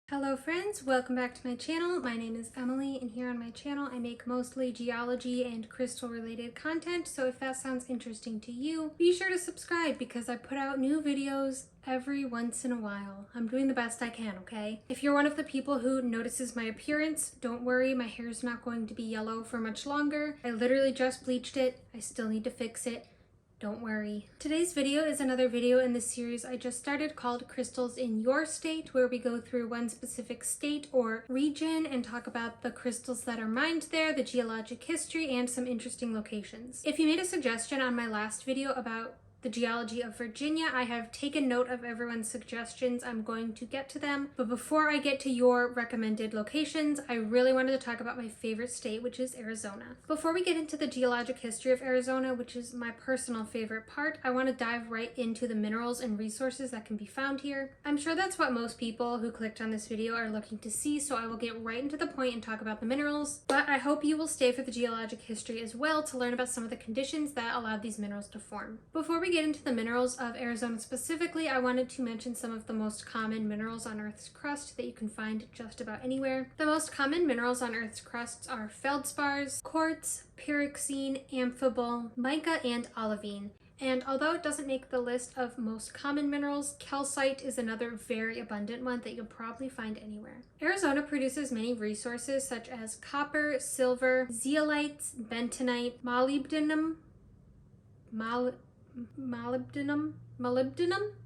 Hello friends, welcome back to my channel. My name is Emily and here on my channel I make mostly geology and crystal related content, so if that sounds interesting to you, be sure to subscribe because I put out new videos every once in a while. I'm doing the best I can, okay? If you're one of the people who notices my appearance, don't worry, my hair's not going to be yellow for much longer. I literally just bleached it. I still need to fix it. Don't worry. Today's video is another video in the series I just started called Crystals in Your State, where we go through one specific state or region and talk about the crystals that are mined there, the geologic history, and some interesting locations. If you made a suggestion on my last video about the geology of Virginia, I have taken note of everyone's suggestions. I'm going to get to them. But before I get to your recommended locations, I really wanted to talk about my favorite state, which is Arizona. Before we get into the geologic history of Arizona, which is my personal favorite part, I want to dive right into the minerals and resources that can be found here. I'm sure that's what most people who clicked on this video are looking to see, so I will get right into the point and talk about the minerals. But I hope you will stay for the geologic history as well to learn about some of the conditions that allowed these minerals to form. Before we get into the minerals of Arizona specifically, I wanted to mention some of the most common minerals on Earth's crust that you can find just about anywhere. The most common minerals on Earth's crusts are feldspars, quartz, pyroxene, amphibole, mica, and olivine. And although it doesn't make the list of most common minerals, calcite is another very abundant one that you'll probably find anywhere. Arizona produces many resources such as copper, silver, zeolites, bentonite, molybdenum.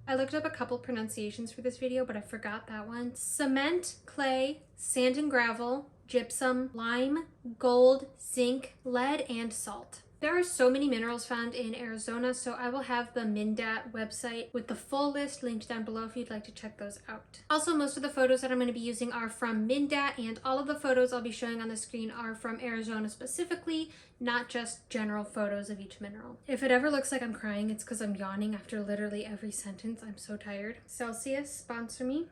I looked up a couple pronunciations for this video, but I forgot that one. Cement, clay, sand and gravel, gypsum, lime, gold, zinc, lead, and salt. There are so many minerals found in Arizona, so I will have the MinDat website with the full list linked down below if you'd like to check those out. Also, most of the photos that I'm going to be using are from MinDat, and all of the photos I'll be showing on the screen are from Arizona specifically, not just general photos of each mineral. If it ever looks like I'm crying, it's because I'm yawning after literally every sentence. I'm so tired. Celsius, sponsor me.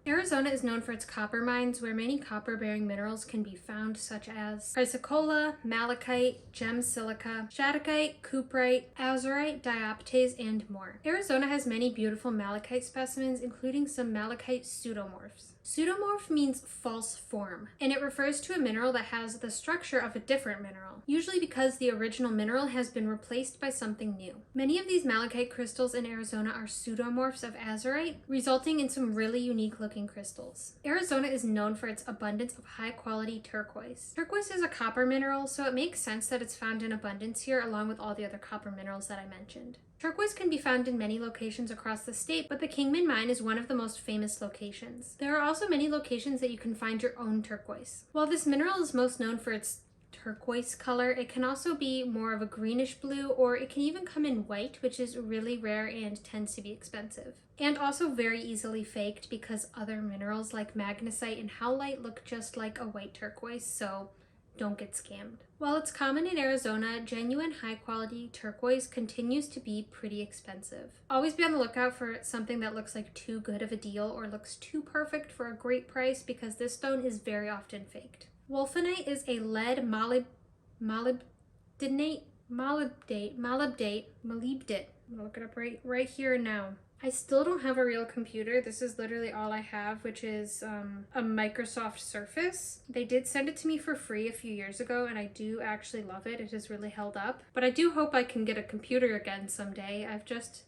Arizona is known for its copper mines, where many copper-bearing minerals can be found, such as chrysocolla, malachite, gem silica, shadachite, cuprite, azurite, dioptase, and more. Arizona has many beautiful malachite specimens, including some malachite pseudomorphs. Pseudomorph means false form, and it refers to a mineral that has the structure of a different mineral, usually because the original mineral has been replaced by something new. Many of these malachite crystals in Arizona are pseudomorphs of azurite, resulting in some really unique looking crystals. Arizona is known for its abundance of high quality turquoise. Turquoise is a copper mineral, so it makes sense that it's found in abundance here along with all the other copper minerals that I mentioned. Turquoise can be found in many locations across the state, but the Kingman Mine is one of the most famous locations. There are also many locations that you can find your own turquoise. While this mineral is most known for its turquoise color, it can also be more of a greenish blue, or it can even come in white, which is really rare and tends to be expensive. And also very easily faked because other minerals like magnesite and howlite look just like a white turquoise, so don't get scammed. While it's common in Arizona, genuine high-quality turquoise continues to be pretty expensive. Always be on the lookout for something that looks like too good of a deal or looks too perfect for a great price, because this stone is very often faked. Wolfenite is a lead molybdate. I'm gonna look it up right here and now. I still don't have a real computer. This is literally all I have, which is a Microsoft Surface. They did send it to me for free a few years ago, and I do actually love it. It has really held up. But I do hope I can get a computer again someday. I've just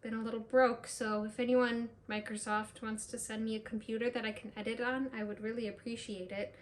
been a little broke, so if anyone, Microsoft, wants to send me a computer that I can edit on, I would really appreciate it.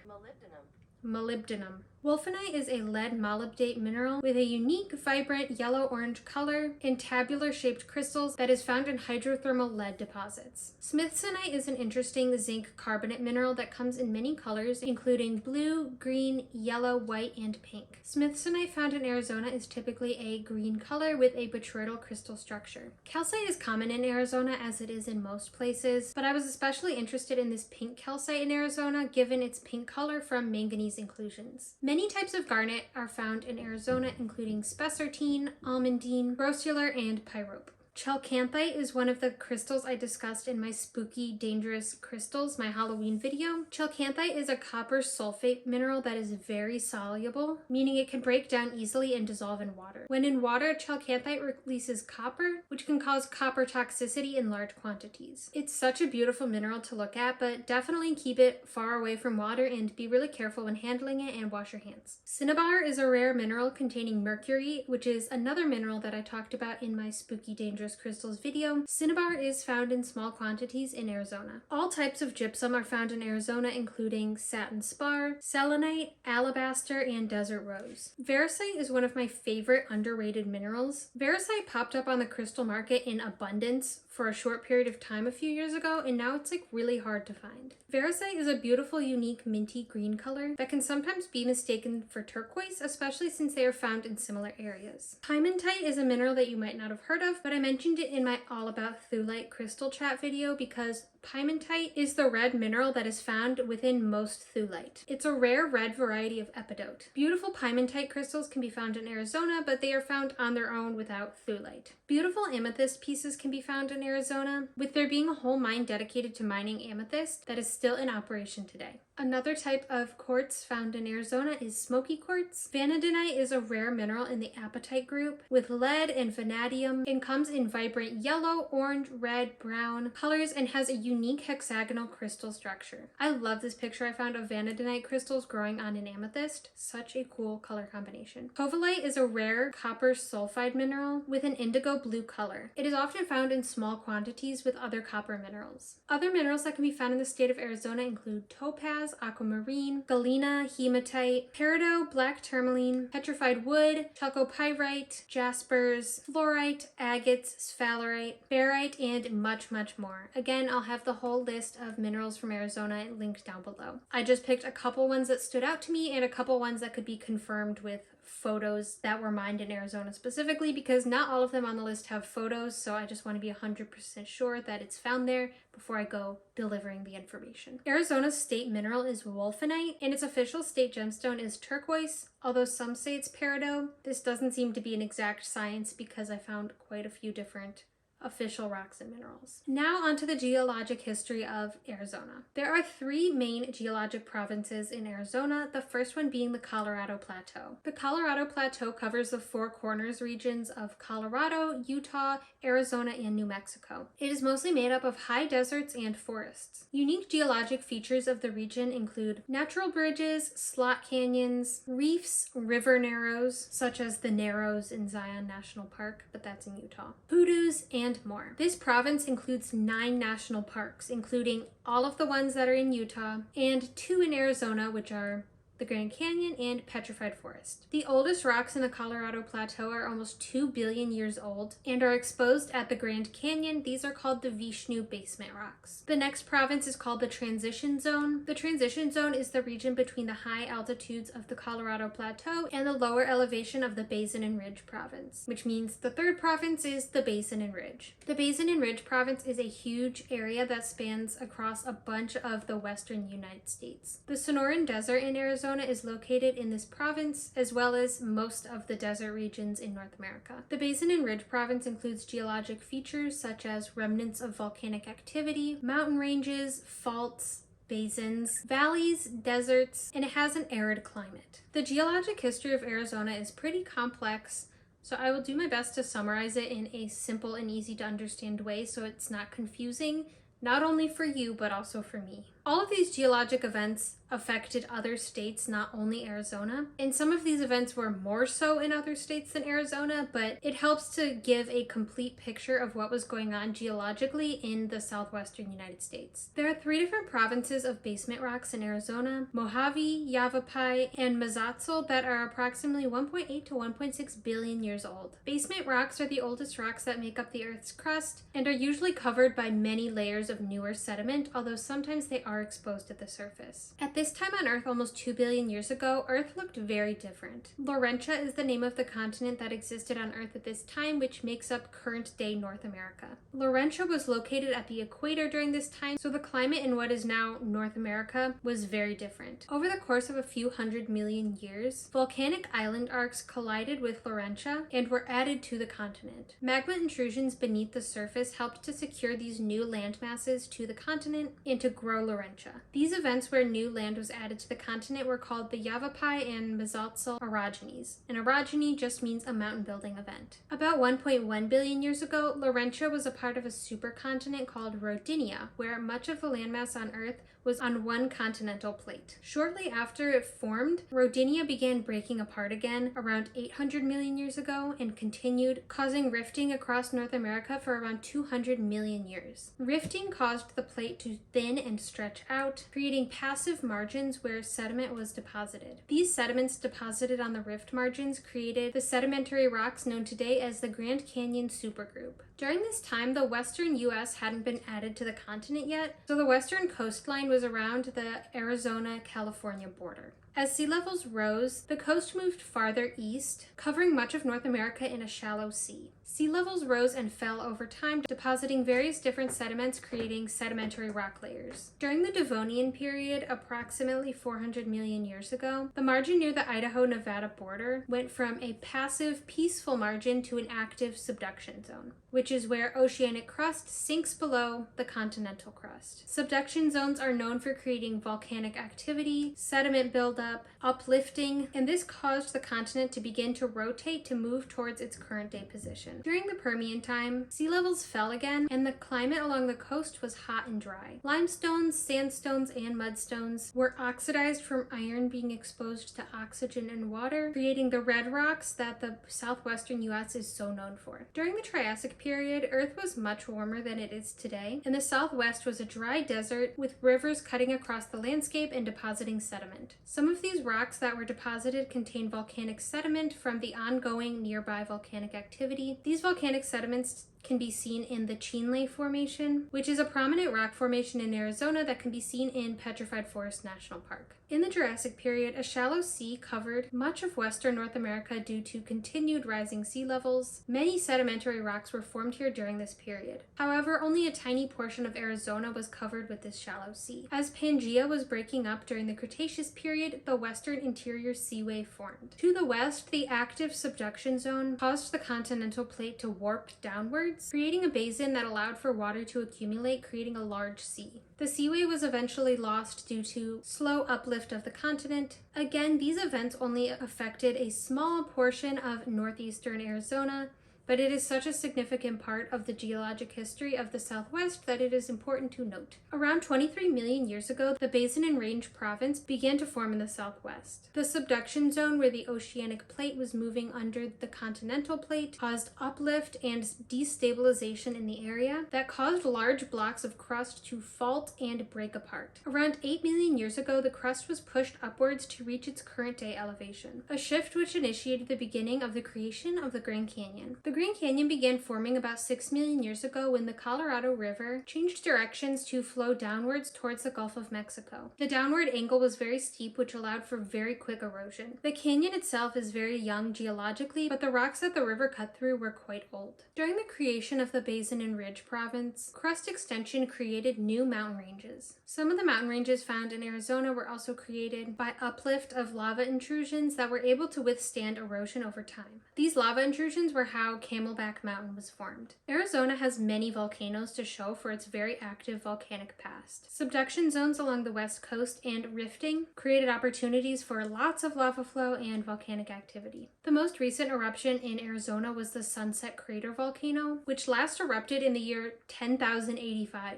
Molybdenum. Wolfenite is a lead molybdate mineral with a unique, vibrant yellow-orange color and tabular-shaped crystals that is found in hydrothermal lead deposits. Smithsonite is an interesting zinc carbonate mineral that comes in many colors, including blue, green, yellow, white, and pink. Smithsonite found in Arizona is typically a green color with a botryoidal crystal structure. Calcite is common in Arizona, as it is in most places, but I was especially interested in this pink calcite in Arizona given its pink color from manganese inclusions. Many types of garnet are found in Arizona, including spessartine, almandine, grossular, and pyrope. Chalcanthite is one of the crystals I discussed in my spooky, dangerous crystals, my Halloween video. Chalcanthite is a copper sulfate mineral that is very soluble, meaning it can break down easily and dissolve in water. When in water, chalcanthite releases copper, which can cause copper toxicity in large quantities. It's such a beautiful mineral to look at, but definitely keep it far away from water and be really careful when handling it and wash your hands. Cinnabar is a rare mineral containing mercury, which is another mineral that I talked about in my spooky, dangerous crystals video. Cinnabar is found in small quantities in Arizona. All types of gypsum are found in Arizona, including satin spar, selenite, alabaster, and desert rose. Variscite is one of my favorite underrated minerals. Variscite popped up on the crystal market in abundance for a short period of time a few years ago, and now it's like really hard to find. Variscite is a beautiful, unique minty green color that can sometimes be mistaken for turquoise, especially since they are found in similar areas. Pyrmantite is a mineral that you might not have heard of, but I mentioned it in my All About Thulite crystal chat video because pyrmantite is the red mineral that is found within most thulite. It's a rare red variety of epidote. Beautiful pyrmantite crystals can be found in Arizona, but they are found on their own without thulite. Beautiful amethyst pieces can be found in Arizona, with there being a whole mine dedicated to mining amethyst that is still in operation today. Another type of quartz found in Arizona is smoky quartz. Vanadinite is a rare mineral in the apatite group with lead and vanadium and comes in vibrant yellow, orange, red, brown colors and has a unique hexagonal crystal structure. I love this picture I found of vanadinite crystals growing on an amethyst. Such a cool color combination. Covalite is a rare copper sulfide mineral with an indigo blue color. It is often found in small quantities with other copper minerals. Other minerals that can be found in the state of Arizona include topaz, aquamarine, galena, hematite, peridot, black tourmaline, petrified wood, chalcopyrite, jaspers, fluorite, agates, sphalerite, barite, and much, much more. Again, I'll have the whole list of minerals from Arizona linked down below. I just picked a couple ones that stood out to me and a couple ones that could be confirmed with photos that were mined in Arizona specifically, because not all of them on the list have photos, so I just want to be 100% sure that it's found there before I go delivering the information. Arizona's state mineral is wolfenite, and its official state gemstone is turquoise, although some say it's peridot. This doesn't seem to be an exact science because I found quite a few different official rocks and minerals. Now onto the geologic history of Arizona. There are three main geologic provinces in Arizona, the first one being the Colorado Plateau. The Colorado Plateau covers the Four Corners regions of Colorado, Utah, Arizona, and New Mexico. It is mostly made up of high deserts and forests. Unique geologic features of the region include natural bridges, slot canyons, reefs, river narrows, such as the Narrows in Zion National Park, but that's in Utah, hoodoos, and more. This province includes 9 national parks, including all of the ones that are in Utah and 2 in Arizona, which are the Grand Canyon and Petrified Forest. The oldest rocks in the Colorado Plateau are almost 2 billion years old and are exposed at the Grand Canyon. These are called the Vishnu Basement Rocks. The next province is called the Transition Zone. The Transition Zone is the region between the high altitudes of the Colorado Plateau and the lower elevation of the Basin and Ridge Province, which means the third province is the Basin and Ridge. The Basin and Ridge Province is a huge area that spans across a bunch of the western United States. The Sonoran Desert in Arizona is located in this province, as well as most of the desert regions in North America. The Basin and Ridge Province includes geologic features such as remnants of volcanic activity, mountain ranges, faults, basins, valleys, deserts, and it has an arid climate. The geologic history of Arizona is pretty complex, so I will do my best to summarize it in a simple and easy to understand way so it's not confusing, not only for you, but also for me. All of these geologic events affected other states, not only Arizona. And some of these events were more so in other states than Arizona, but it helps to give a complete picture of what was going on geologically in the southwestern United States. There are 3 different provinces of basement rocks in Arizona: Mojave, Yavapai, and Mazatzal, that are approximately 1.8 to 1.6 billion years old. Basement rocks are the oldest rocks that make up the Earth's crust and are usually covered by many layers of newer sediment, although sometimes they are are exposed at the surface. At this time on Earth, almost 2 billion years ago, Earth looked very different. Laurentia is the name of the continent that existed on Earth at this time, which makes up current-day North America. Laurentia was located at the equator during this time, so the climate in what is now North America was very different. Over the course of a few 100 million years, volcanic island arcs collided with Laurentia and were added to the continent. Magma intrusions beneath the surface helped to secure these new land masses to the continent and to grow Laurentia. These events where new land was added to the continent were called the Yavapai and Mesozoic orogenies. An orogeny just means a mountain building event. About 1.1 billion years ago, Laurentia was a part of a supercontinent called Rodinia, where much of the landmass on Earth was on one continental plate. Shortly after it formed, Rodinia began breaking apart again around 800 million years ago and continued, causing rifting across North America for around 200 million years. Rifting caused the plate to thin and stretch out, creating passive margins where sediment was deposited. These sediments deposited on the rift margins created the sedimentary rocks known today as the Grand Canyon supergroup. During this time, the western U.S. hadn't been added to the continent yet, so the western coastline was around the Arizona-California border. As sea levels rose, the coast moved farther east, covering much of North America in a shallow sea. Sea levels rose and fell over time, depositing various different sediments, creating sedimentary rock layers. During the Devonian period, approximately 400 million years ago, the margin near the Idaho-Nevada border went from a passive, peaceful margin to an active subduction zone, which is where oceanic crust sinks below the continental crust. Subduction zones are known for creating volcanic activity, sediment buildup, uplifting, and this caused the continent to begin to rotate to move towards its current-day position. During the Permian time, sea levels fell again, and the climate along the coast was hot and dry. Limestones, sandstones, and mudstones were oxidized from iron being exposed to oxygen and water, creating the red rocks that the southwestern U.S. is so known for. During the Triassic period, Earth was much warmer than it is today, and the southwest was a dry desert with rivers cutting across the landscape and depositing sediment. Some of these rocks that were deposited contain volcanic sediment from the ongoing nearby volcanic activity. These volcanic sediments can be seen in the Chinle Formation, which is a prominent rock formation in Arizona that can be seen in Petrified Forest National Park. In the Jurassic period, a shallow sea covered much of western North America due to continued rising sea levels. Many sedimentary rocks were formed here during this period. However, only a tiny portion of Arizona was covered with this shallow sea. As Pangaea was breaking up during the Cretaceous period, the western interior seaway formed. To the west, the active subduction zone caused the continental plate to warp downwards, creating a basin that allowed for water to accumulate, creating a large sea. The seaway was eventually lost due to slow uplift of the continent. Again, these events only affected a small portion of northeastern Arizona, but it is such a significant part of the geologic history of the Southwest that it is important to note. Around 23 million years ago, the Basin and Range Province began to form in the Southwest. The subduction zone, where the oceanic plate was moving under the continental plate, caused uplift and destabilization in the area that caused large blocks of crust to fault and break apart. Around 8 million years ago, the crust was pushed upwards to reach its current-day elevation, a shift which initiated the beginning of the creation of the Grand Canyon. The Grand Canyon began forming about 6 million years ago when the Colorado River changed directions to flow downwards towards the Gulf of Mexico. The downward angle was very steep, which allowed for very quick erosion. The canyon itself is very young geologically, but the rocks that the river cut through were quite old. During the creation of the Basin and Ridge Province, crust extension created new mountain ranges. Some of the mountain ranges found in Arizona were also created by uplift of lava intrusions that were able to withstand erosion over time. These lava intrusions were how Camelback Mountain was formed. Arizona has many volcanoes to show for its very active volcanic past. Subduction zones along the west coast and rifting created opportunities for lots of lava flow and volcanic activity. The most recent eruption in Arizona was the Sunset Crater volcano, which last erupted in the year 10,085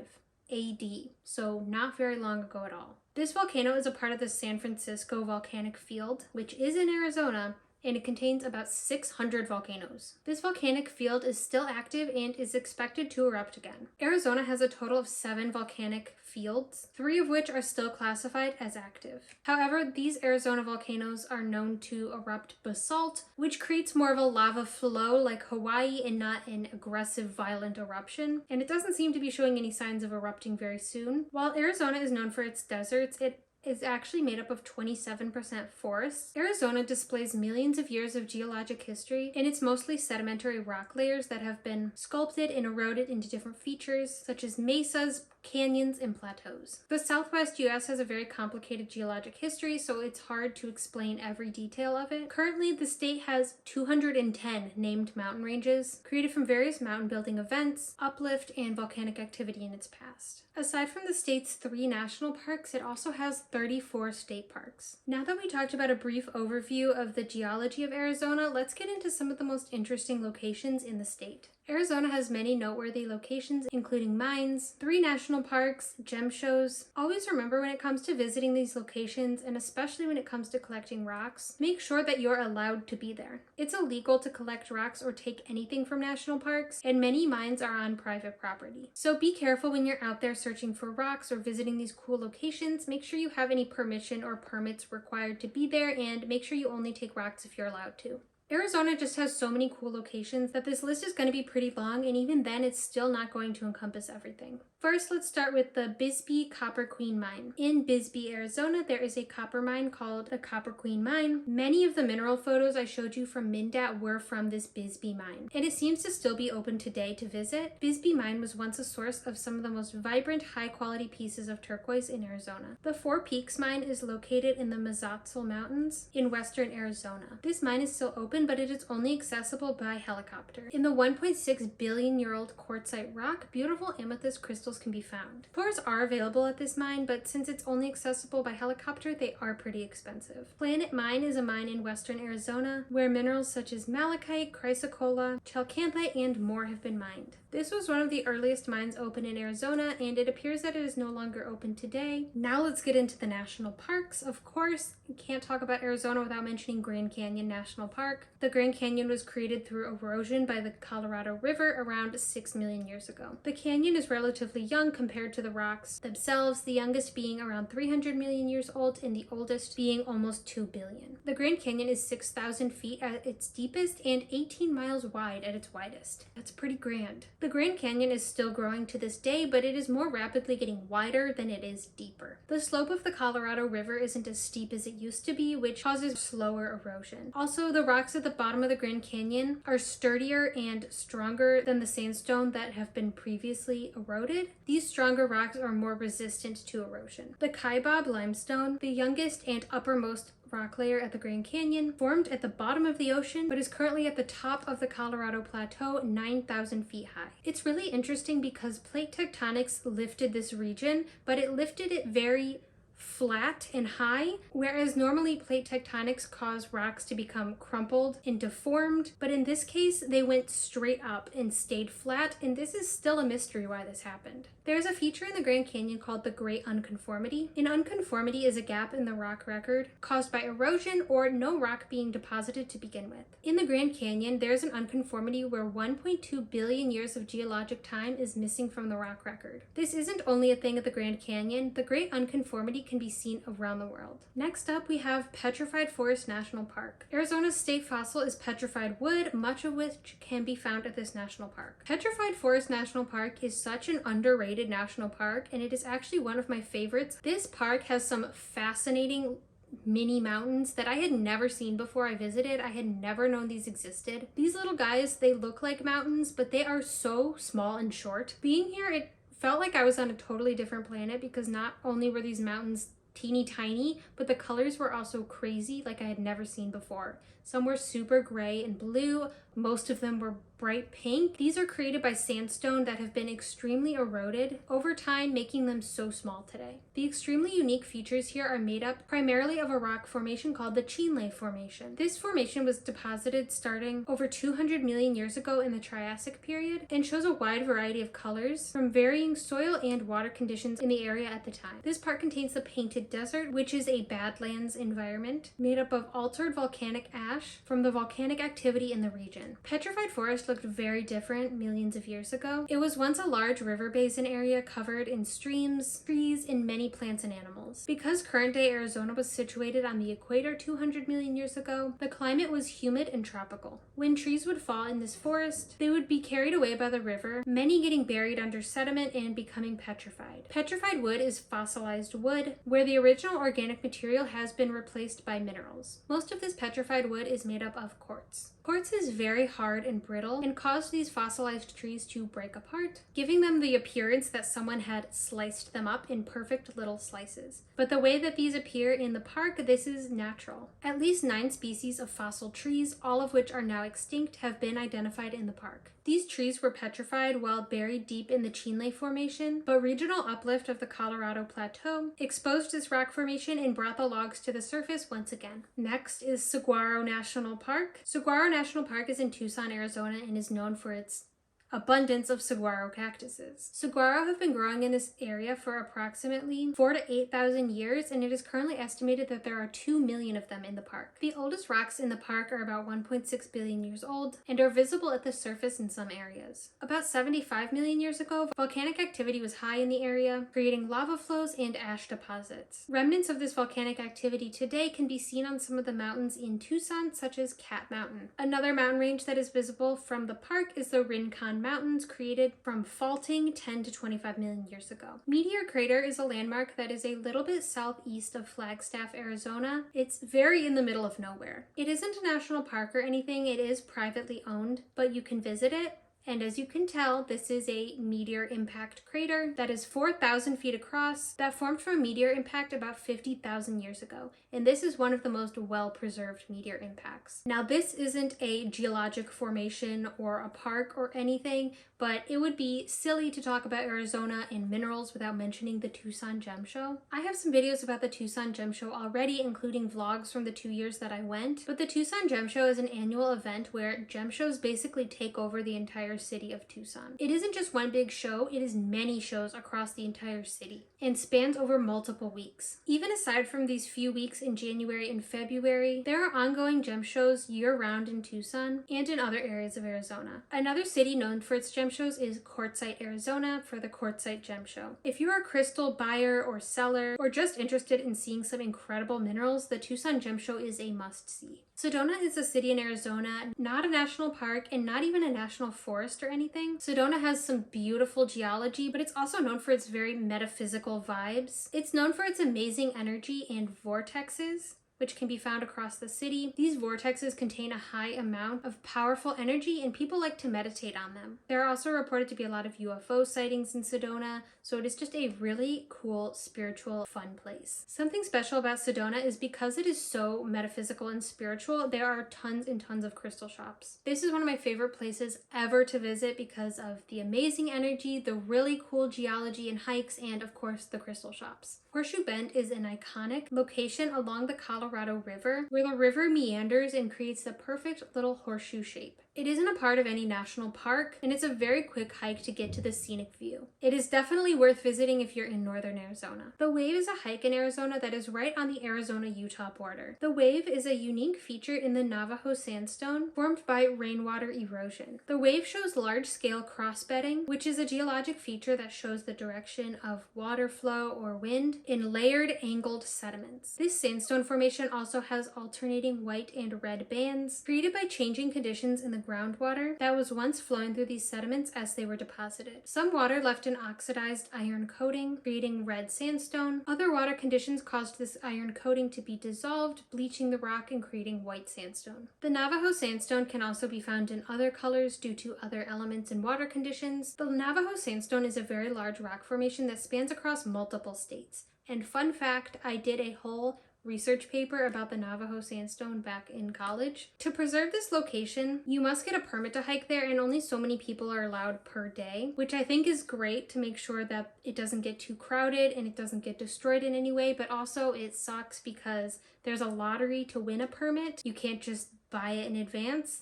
AD, so not very long ago at all. This volcano is a part of the San Francisco volcanic field, which is in Arizona, and it contains about 600 volcanoes. This volcanic field is still active and is expected to erupt again. Arizona has a total of 7 volcanic fields, 3 of which are still classified as active. However, these Arizona volcanoes are known to erupt basalt, which creates more of a lava flow like Hawaii and not an aggressive, violent eruption, and it doesn't seem to be showing any signs of erupting very soon. While Arizona is known for its deserts, it is actually made up of 27% forests. Arizona displays millions of years of geologic history, and it's mostly sedimentary rock layers that have been sculpted and eroded into different features, such as mesas, canyons, and plateaus. The Southwest US has a very complicated geologic history, so it's hard to explain every detail of it. Currently, the state has 210 named mountain ranges, created from various mountain building events, uplift, and volcanic activity in its past. Aside from the state's 3 national parks, it also has 34 state parks. Now that we talked about a brief overview of the geology of Arizona, let's get into some of the most interesting locations in the state. Arizona has many noteworthy locations, including mines, 3 national parks, gem shows. Always remember when it comes to visiting these locations, and especially when it comes to collecting rocks, make sure that you're allowed to be there. It's illegal to collect rocks or take anything from national parks, and many mines are on private property. So be careful when you're out there searching for rocks or visiting these cool locations. Make sure you have any permission or permits required to be there, and make sure you only take rocks if you're allowed to. Arizona just has so many cool locations that this list is going to be pretty long, and even then it's still not going to encompass everything. First, let's start with the Bisbee Copper Queen Mine. In Bisbee, Arizona, there is a copper mine called the Copper Queen Mine. Many of the mineral photos I showed you from MinDat were from this Bisbee mine, and it seems to still be open today to visit. Bisbee Mine was once a source of some of the most vibrant, high-quality pieces of turquoise in Arizona. The Four Peaks Mine is located in the Mazatzal Mountains in western Arizona. This mine is still open, but it is only accessible by helicopter. In the 1.6 billion-year-old quartzite rock, beautiful amethyst crystals can be found. Tours are available at this mine, but since it's only accessible by helicopter, they are pretty expensive. Planet Mine is a mine in western Arizona where minerals such as malachite, chrysocolla, chalcanthite, and more have been mined. This was one of the earliest mines open in Arizona, and it appears that it is no longer open today. Now let's get into the national parks. Of course, you can't talk about Arizona without mentioning Grand Canyon National Park. The Grand Canyon was created through erosion by the Colorado River around 6 million years ago. The canyon is relatively young compared to the rocks themselves, the youngest being around 300 million years old and the oldest being almost 2 billion. The Grand Canyon is 6,000 feet at its deepest and 18 miles wide at its widest. That's pretty grand. The Grand Canyon is still growing to this day, but it is more rapidly getting wider than it is deeper. The slope of the Colorado River isn't as steep as it used to be, which causes slower erosion. Also, the rocks at the bottom of the Grand Canyon are sturdier and stronger than the sandstone that have been previously eroded. These stronger rocks are more resistant to erosion. The Kaibab limestone, the youngest and uppermost rock layer at the Grand Canyon, formed at the bottom of the ocean but is currently at the top of the Colorado Plateau, 9,000 feet high. It's really interesting because plate tectonics lifted this region, but it lifted it very flat and high, whereas normally plate tectonics cause rocks to become crumpled and deformed, but in this case they went straight up and stayed flat, and this is still a mystery why this happened. There's a feature in the Grand Canyon called the Great Unconformity. An unconformity is a gap in the rock record caused by erosion or no rock being deposited to begin with. In the Grand Canyon, there's an unconformity where 1.2 billion years of geologic time is missing from the rock record. This isn't only a thing at the Grand Canyon. The Great Unconformity can be seen around the world. Next up, we have Petrified Forest National Park. Arizona's state fossil is petrified wood, much of which can be found at this national park. Petrified Forest National Park is such an underrated national park, and it is actually one of my favorites. This park has some fascinating mini mountains that I had never seen before I visited. I had never known these existed. These little guys, they look like mountains, but they are so small and short. Being here, it felt like I was on a totally different planet because not only were these mountains teeny tiny, but the colors were also crazy, like I had never seen before. Some were super gray and blue, most of them were bright pink. These are created by sandstone that have been extremely eroded over time, making them so small today. The extremely unique features here are made up primarily of a rock formation called the Chinle Formation. This formation was deposited starting over 200 million years ago in the Triassic period and shows a wide variety of colors from varying soil and water conditions in the area at the time. This part contains the Painted Desert, which is a badlands environment made up of altered volcanic ash from the volcanic activity in the region. Petrified forest looked very different millions of years ago. It was once a large river basin area covered in streams, trees, and many plants and animals. Because current-day Arizona was situated on the equator 200 million years ago, the climate was humid and tropical. When trees would fall in this forest, they would be carried away by the river, many getting buried under sediment and becoming petrified. Petrified wood is fossilized wood, where the original organic material has been replaced by minerals. Most of this petrified wood is made up of quartz. Quartz is very hard and brittle and caused these fossilized trees to break apart, giving them the appearance that someone had sliced them up in perfect little slices. But the way that these appear in the park, this is natural. At least 9 species of fossil trees, all of which are now extinct, have been identified in the park. These trees were petrified while buried deep in the Chinle Formation, but regional uplift of the Colorado Plateau exposed this rock formation and brought the logs to the surface once again. Next is Saguaro National Park. Saguaro National Park is in Tucson, Arizona, and is known for its abundance of saguaro cactuses. Saguaro have been growing in this area for approximately 4,000 to 8,000 years, and it is currently estimated that there are 2 million of them in the park. The oldest rocks in the park are about 1.6 billion years old and are visible at the surface in some areas. About 75 million years ago, volcanic activity was high in the area, creating lava flows and ash deposits. Remnants of this volcanic activity today can be seen on some of the mountains in Tucson, such as Cat Mountain. Another mountain range that is visible from the park is the Rincon Mountains, created from faulting 10 to 25 million years ago. Meteor Crater is a landmark that is a little bit southeast of Flagstaff, Arizona. It's very in the middle of nowhere. It isn't a national park or anything, it is privately owned, but you can visit it. And as you can tell, this is a meteor impact crater that is 4,000 feet across that formed from a meteor impact about 50,000 years ago. And this is one of the most well-preserved meteor impacts. Now, this isn't a geologic formation or a park or anything, but it would be silly to talk about Arizona and minerals without mentioning the Tucson Gem Show. I have some videos about the Tucson Gem Show already, including vlogs from the 2 years that I went. But the Tucson Gem Show is an annual event where gem shows basically take over the entire city of Tucson. It isn't just one big show, it is many shows across the entire city and spans over multiple weeks. Even aside from these few weeks in January and February, there are ongoing gem shows year-round in Tucson and in other areas of Arizona. Another city known for its gem shows is Quartzsite, Arizona, for the Quartzsite Gem Show. If you're a crystal buyer or seller or just interested in seeing some incredible minerals, the Tucson Gem Show is a must-see. Sedona is a city in Arizona, not a national park and not even a national forest or anything. Sedona has some beautiful geology, but it's also known for its very metaphysical vibes. It's known for its amazing energy and vortexes, which can be found across the city. These vortexes contain a high amount of powerful energy and people like to meditate on them. There are also reported to be a lot of UFO sightings in Sedona, so it is just a really cool, spiritual, fun place. Something special about Sedona is because it is so metaphysical and spiritual, there are tons and tons of crystal shops. This is one of my favorite places ever to visit because of the amazing energy, the really cool geology and hikes, and of course the crystal shops. Horseshoe Bend is an iconic location along the Colorado River where the river meanders and creates the perfect little horseshoe shape. It isn't a part of any national park, and it's a very quick hike to get to the scenic view. It is definitely worth visiting if you're in northern Arizona. The Wave is a hike in Arizona that is right on the Arizona-Utah border. The Wave is a unique feature in the Navajo sandstone formed by rainwater erosion. The Wave shows large-scale cross-bedding, which is a geologic feature that shows the direction of water flow or wind in layered, angled sediments. This sandstone formation also has alternating white and red bands, created by changing conditions in the groundwater that was once flowing through these sediments as they were deposited. Some water left an oxidized iron coating, creating red sandstone. Other water conditions caused this iron coating to be dissolved, bleaching the rock and creating white sandstone. The Navajo sandstone can also be found in other colors due to other elements and water conditions. The Navajo sandstone is a very large rock formation that spans across multiple states. And fun fact, I did a whole research paper about the Navajo sandstone back in college. To preserve this location, you must get a permit to hike there, and only so many people are allowed per day, which I think is great to make sure that it doesn't get too crowded and it doesn't get destroyed in any way, but also it sucks because there's a lottery to win a permit. You can't just buy it in advance.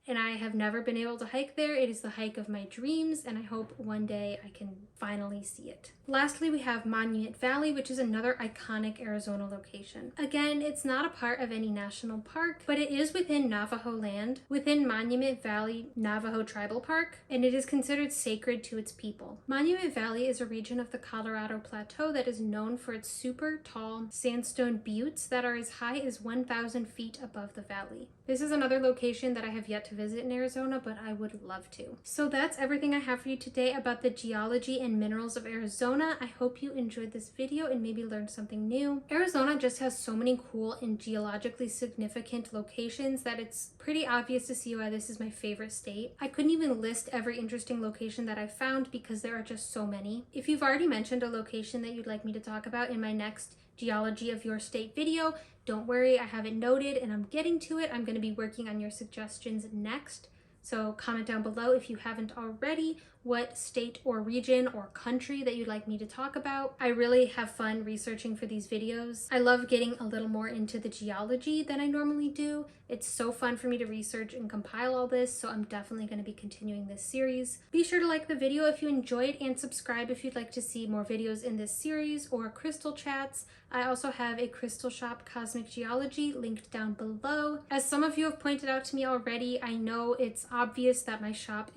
And I have never been able to hike there. It is the hike of my dreams, and I hope one day I can finally see it. Lastly, we have Monument Valley, which is another iconic Arizona location. Again, it's not a part of any national park, but it is within Navajo land, within Monument Valley Navajo Tribal Park, and it is considered sacred to its people. Monument Valley is a region of the Colorado Plateau that is known for its super tall sandstone buttes that are as high as 1,000 feet above the valley. This is another location that I have yet to visit in Arizona, but I would love to. So that's everything I have for you today about the geology and minerals of Arizona. I hope you enjoyed this video and maybe learned something new. Arizona just has so many cool and geologically significant locations that it's pretty obvious to see why this is my favorite state. I couldn't even list every interesting location that I found because there are just so many. If you've already mentioned a location that you'd like me to talk about in my next Geology of Your State video, don't worry, I have it noted and I'm getting to it. I'm going to be working on your suggestions next. So comment down below if you haven't already what state or region or country that you'd like me to talk about. I really have fun researching for these videos. I love getting a little more into the geology than I normally do. It's so fun for me to research and compile all this, so I'm definitely going to be continuing this series. Be sure to like the video if you enjoyed and subscribe if you'd like to see more videos in this series or crystal chats. I also have a crystal shop, Cosmic Geology, linked down below. As some of you have pointed out to me already, I know it's obvious that my shop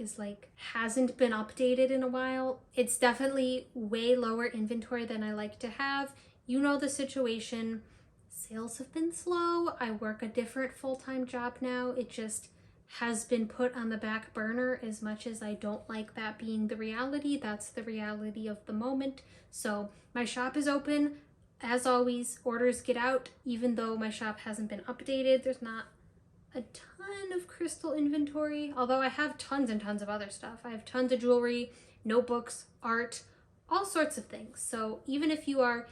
hasn't been updated in a while. It's definitely way lower inventory than I like to have. You know the situation. Sales have been slow. I work a different full-time job now. It just has been put on the back burner. As much as I don't like that being the reality, that's the reality of the moment. So my shop is open. As always, orders get out. Even though my shop hasn't been updated, there's not a ton of crystal inventory, although I have tons and tons of other stuff. I have tons of jewelry, notebooks, art, all sorts of things. So even if you are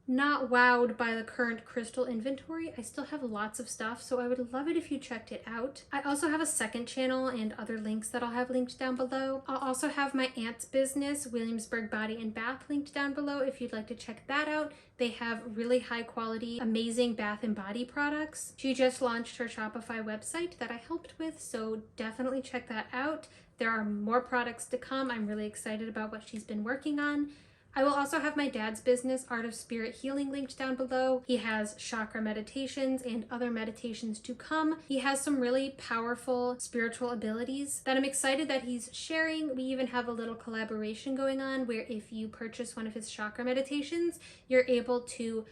not wowed by the current crystal inventory, I still have lots of stuff, so I would love it if you checked it out. I also have a second channel and other links that I'll have linked down below. I'll also have my aunt's business, Williamsburg Body and Bath, linked down below if you'd like to check that out. They have really high quality, amazing bath and body products. She just launched her Shopify website that I helped with, so definitely check that out. There are more products to come. I'm really excited about what she's been working on. I will also have my dad's business, Art of Spirit Healing, linked down below. He has chakra meditations and other meditations to come. He has some really powerful spiritual abilities that I'm excited that he's sharing. We even have a little collaboration going on where if you purchase one of his chakra meditations, you're able to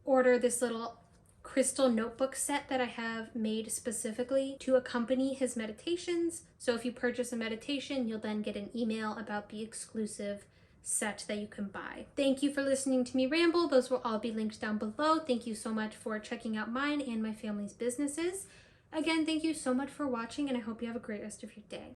order this little crystal notebook set that I have made specifically to accompany his meditations. So if you purchase a meditation, you'll then get an email about the exclusive set that you can buy. Thank you for listening to me ramble. Those will all be linked down below. Thank you so much for checking out mine and my family's businesses. Again, thank you so much for watching, and I hope you have a great rest of your day.